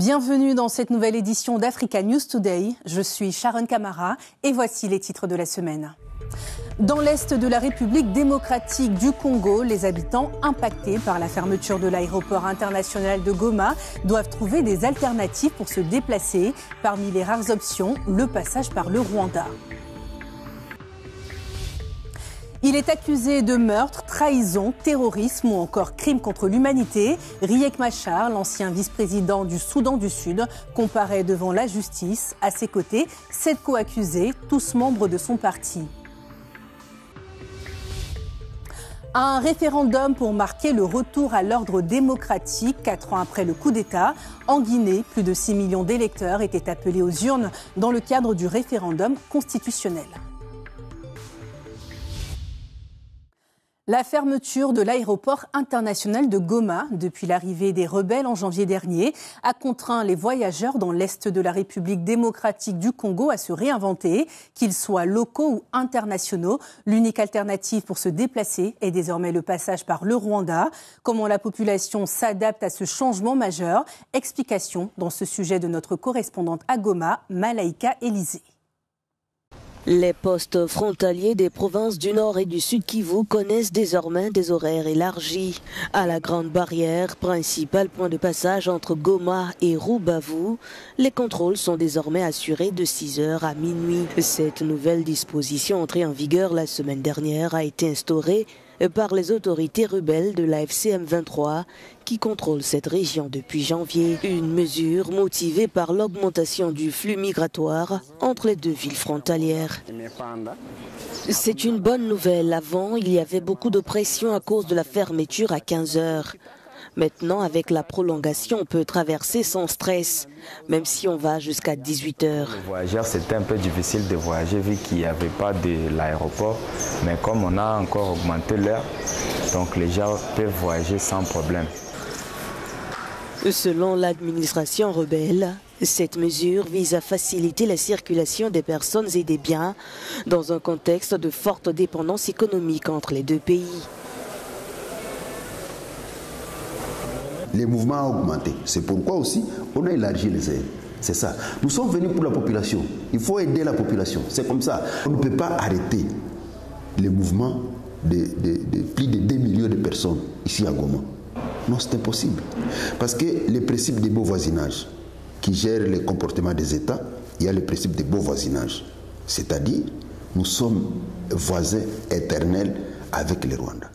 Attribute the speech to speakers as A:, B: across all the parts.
A: Bienvenue dans cette nouvelle édition d'Africa News Today. Je suis Sharon Kamara et voici les titres de la semaine. Dans l'est de la République démocratique du Congo, les habitants impactés par la fermeture de l'aéroport international de Goma doivent trouver des alternatives pour se déplacer. Parmi les rares options, le passage par le Rwanda. Il est accusé de meurtre, trahison, terrorisme ou encore crime contre l'humanité. Riek Machar, l'ancien vice-président du Soudan du Sud, comparaît devant la justice. À ses côtés, 7 co-accusés, tous membres de son parti. Un référendum pour marquer le retour à l'ordre démocratique 4 ans après le coup d'État. En Guinée, plus de 6 millions d'électeurs étaient appelés aux urnes dans le cadre du référendum constitutionnel. La fermeture de l'aéroport international de Goma depuis l'arrivée des rebelles en janvier dernier a contraint les voyageurs dans l'est de la République démocratique du Congo à se réinventer, qu'ils soient locaux ou internationaux. L'unique alternative pour se déplacer est désormais le passage par le Rwanda. Comment la population s'adapte à ce changement majeur? Explication dans ce sujet de notre correspondante à Goma, Malaïka Élysée.
B: Les postes frontaliers des provinces du Nord et du Sud Kivu connaissent désormais des horaires élargis. À la Grande Barrière, principal point de passage entre Goma et Rubavu, les contrôles sont désormais assurés de 6h à minuit. Cette nouvelle disposition entrée en vigueur la semaine dernière a été instaurée par les autorités rebelles de la FCM23 qui contrôlent cette région depuis janvier. Une mesure motivée par l'augmentation du flux migratoire entre les deux villes frontalières. C'est une bonne nouvelle. Avant, il y avait beaucoup de pression à cause de la fermeture à 15h. Maintenant, avec la prolongation, on peut traverser sans stress, même si on va jusqu'à 18h.
C: Les voyageurs, c'était un peu difficile de voyager vu qu'il n'y avait pas de l'aéroport. Mais comme on a encore augmenté l'heure, donc les gens peuvent voyager sans problème.
B: Selon l'administration rebelle, cette mesure vise à faciliter la circulation des personnes et des biens dans un contexte de forte dépendance économique entre les deux pays.
D: Les mouvements ont augmenté. C'est pourquoi aussi on a élargi les aides. C'est ça. Nous sommes venus pour la population. Il faut aider la population. C'est comme ça. On ne peut pas arrêter les mouvements de plus de 2 millions de personnes ici à Goma. Non, c'est impossible. Parce que les principes de beau voisinage qui gèrent le comportement des États, il y a le principe de beau voisinage. C'est-à-dire, nous sommes voisins éternels avec le Rwanda.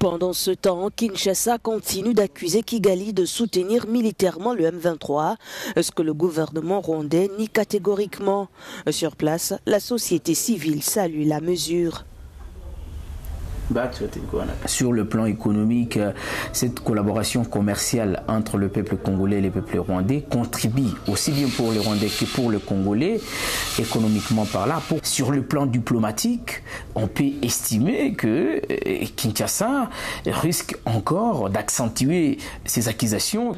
B: Pendant ce temps, Kinshasa continue d'accuser Kigali de soutenir militairement le M23, ce que le gouvernement rwandais nie catégoriquement. Sur place, la société civile salue la mesure.
E: Sur le plan économique, cette collaboration commerciale entre le peuple congolais et le peuple rwandais contribue aussi bien pour les Rwandais que pour le Congolais, économiquement par là. Sur le plan diplomatique, on peut estimer que Kinshasa risque encore d'accentuer ses accusations.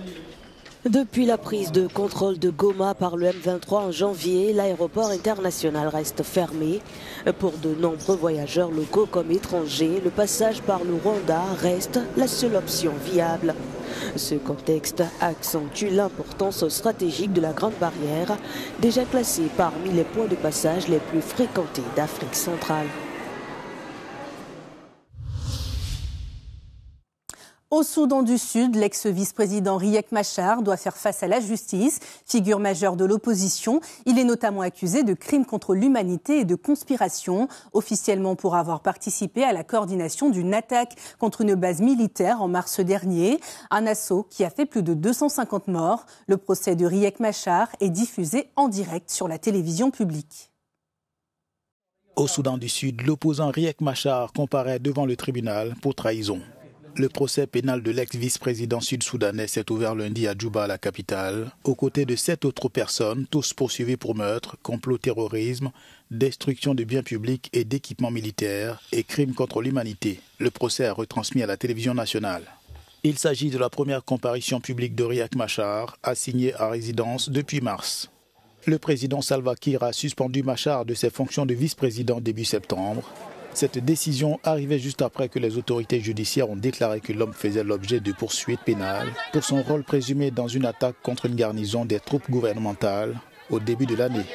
B: Depuis la prise de contrôle de Goma par le M23 en janvier, l'aéroport international reste fermé. Pour de nombreux voyageurs locaux comme étrangers, le passage par le Rwanda reste la seule option viable. Ce contexte accentue l'importance stratégique de la Grande Barrière, déjà classée parmi les points de passage les plus fréquentés d'Afrique centrale.
A: Au Soudan du Sud, l'ex-vice-président Riek Machar doit faire face à la justice. Figure majeure de l'opposition, il est notamment accusé de crimes contre l'humanité et de conspiration, officiellement pour avoir participé à la coordination d'une attaque contre une base militaire en mars dernier. Un assaut qui a fait plus de 250 morts. Le procès de Riek Machar est diffusé en direct sur la télévision publique.
F: Au Soudan du Sud, l'opposant Riek Machar comparaît devant le tribunal pour trahison. Le procès pénal de l'ex-vice-président sud-soudanais s'est ouvert lundi à Djouba, la capitale, aux côtés de 7 autres personnes, tous poursuivis pour meurtre, complot terrorisme, destruction de biens publics et d'équipements militaires et crimes contre l'humanité. Le procès est retransmis à la télévision nationale. Il s'agit de la première comparution publique de Riek Machar, assigné à résidence depuis mars. Le président Salva Kiir a suspendu Machar de ses fonctions de vice-président début septembre. Cette décision arrivait juste après que les autorités judiciaires ont déclaré que l'homme faisait l'objet de poursuites pénales pour son rôle présumé dans une attaque contre une garnison des troupes gouvernementales au début de l'année.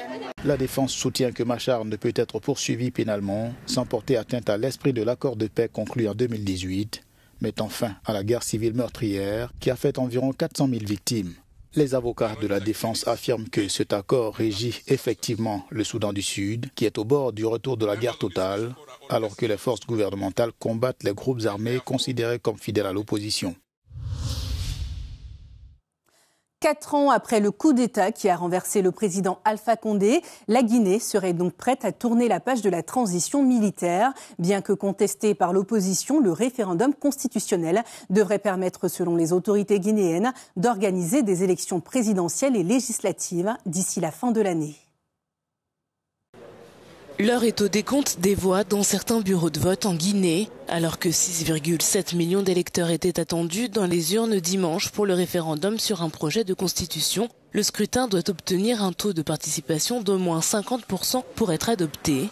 F: La défense soutient que Machar ne peut être poursuivi pénalement sans porter atteinte à l'esprit de l'accord de paix conclu en 2018, mettant fin à la guerre civile meurtrière qui a fait environ 400 000 victimes. Les avocats de la défense affirment que cet accord régit effectivement le Soudan du Sud, qui est au bord du retour de la guerre totale, alors que les forces gouvernementales combattent les groupes armés considérés comme fidèles à l'opposition.
A: 4 ans après le coup d'État qui a renversé le président Alpha Condé, la Guinée serait donc prête à tourner la page de la transition militaire. Bien que contesté par l'opposition, le référendum constitutionnel devrait permettre, selon les autorités guinéennes, d'organiser des élections présidentielles et législatives d'ici la fin de l'année.
G: L'heure est au décompte des voix dans certains bureaux de vote en Guinée, alors que 6,7 millions d'électeurs étaient attendus dans les urnes dimanche pour le référendum sur un projet de constitution. Le scrutin doit obtenir un taux de participation d'au moins 50% pour être adopté.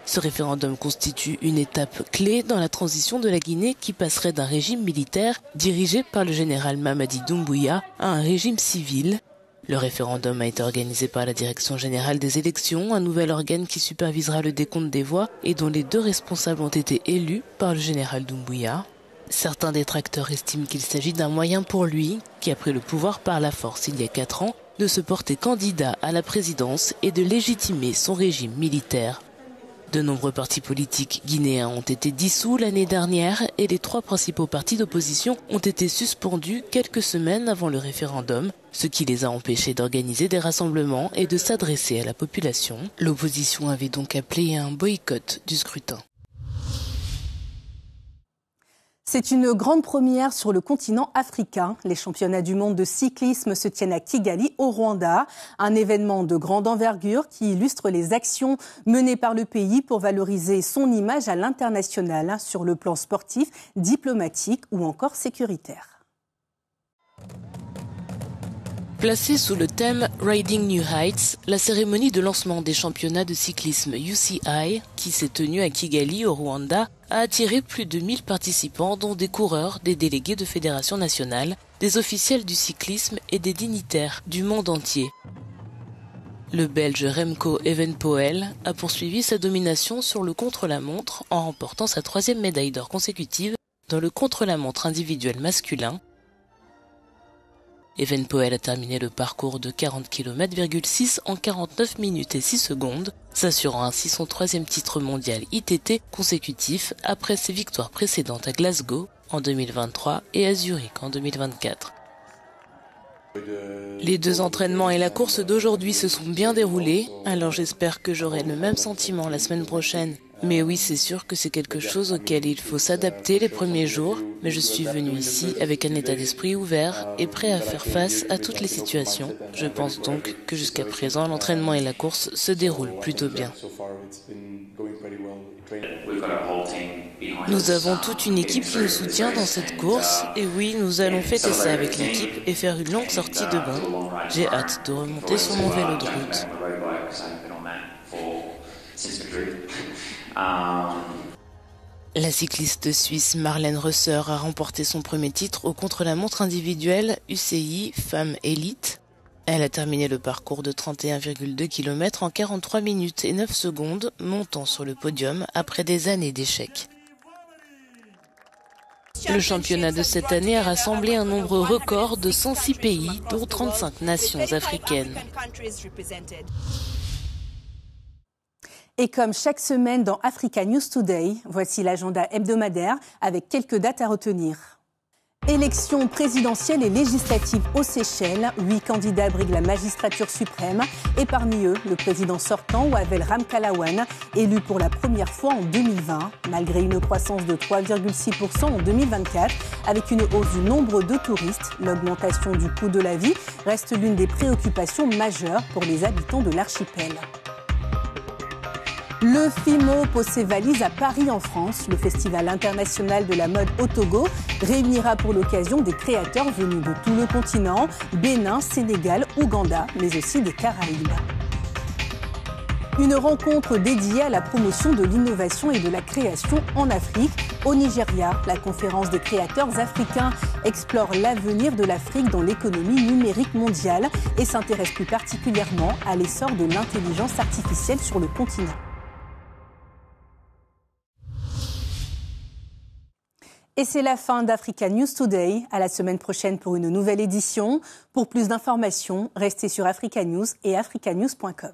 G: Ce référendum constitue une étape clé dans la transition de la Guinée qui passerait d'un régime militaire dirigé par le général Mamadi Doumbouya à un régime civil. Le référendum a été organisé par la Direction générale des élections, un nouvel organe qui supervisera le décompte des voix et dont les 2 responsables ont été élus par le général Doumbouya. Certains détracteurs estiment qu'il s'agit d'un moyen pour lui, qui a pris le pouvoir par la force il y a 4 ans, de se porter candidat à la présidence et de légitimer son régime militaire. De nombreux partis politiques guinéens ont été dissous l'année dernière et les 3 principaux partis d'opposition ont été suspendus quelques semaines avant le référendum, ce qui les a empêchés d'organiser des rassemblements et de s'adresser à la population. L'opposition avait donc appelé à un boycott du scrutin.
A: C'est une grande première sur le continent africain. Les championnats du monde de cyclisme se tiennent à Kigali, au Rwanda. Un événement de grande envergure qui illustre les actions menées par le pays pour valoriser son image à l'international sur le plan sportif, diplomatique ou encore sécuritaire.
G: Placée sous le thème Riding New Heights, la cérémonie de lancement des championnats de cyclisme UCI, qui s'est tenue à Kigali, au Rwanda, a attiré plus de 1000 participants, dont des coureurs, des délégués de fédérations nationales, des officiels du cyclisme et des dignitaires du monde entier. Le Belge Remco Evenepoel a poursuivi sa domination sur le contre-la-montre en remportant sa 3e médaille d'or consécutive dans le contre-la-montre individuel masculin. Evenepoel a terminé le parcours de 40 km,6 en 49 minutes et 6 secondes, s'assurant ainsi son 3e titre mondial ITT consécutif après ses victoires précédentes à Glasgow en 2023 et à Zurich en 2024. Les 2 entraînements et la course d'aujourd'hui se sont bien déroulés, alors j'espère que j'aurai le même sentiment la semaine prochaine. Mais oui, c'est sûr que c'est quelque chose auquel il faut s'adapter les premiers jours, mais je suis venu ici avec un état d'esprit ouvert et prêt à faire face à toutes les situations. Je pense donc que jusqu'à présent, l'entraînement et la course se déroulent plutôt bien. Nous avons toute une équipe qui nous soutient dans cette course, et oui, nous allons fêter ça avec l'équipe et faire une longue sortie de bain. J'ai hâte de remonter sur mon vélo de route. La cycliste suisse Marlène Reusser a remporté son premier titre au contre-la-montre individuelle UCI Femmes Élite. Elle a terminé le parcours de 31,2 km en 43 minutes et 9 secondes, montant sur le podium après des années d'échecs. Le championnat de cette année a rassemblé un nombre record de 106 pays, dont 35 nations africaines.
A: Et comme chaque semaine dans Africa News Today, voici l'agenda hebdomadaire avec quelques dates à retenir. Élections présidentielles et législatives aux Seychelles. 8 candidats briguent la magistrature suprême. Et parmi eux, le président sortant, Wavel Ramkalawan, élu pour la première fois en 2020. Malgré une croissance de 3,6% en 2024, avec une hausse du nombre de touristes, l'augmentation du coût de la vie reste l'une des préoccupations majeures pour les habitants de l'archipel. Le FIMO pose ses valises à Paris en France. Le Festival international de la mode au Togo réunira pour l'occasion des créateurs venus de tout le continent, Bénin, Sénégal, Ouganda, mais aussi des Caraïbes. Une rencontre dédiée à la promotion de l'innovation et de la création en Afrique. Au Nigeria, la conférence des créateurs africains explore l'avenir de l'Afrique dans l'économie numérique mondiale et s'intéresse plus particulièrement à l'essor de l'intelligence artificielle sur le continent. Et c'est la fin d'Africa News Today. À la semaine prochaine pour une nouvelle édition. Pour plus d'informations, restez sur Africa News et africanews.com.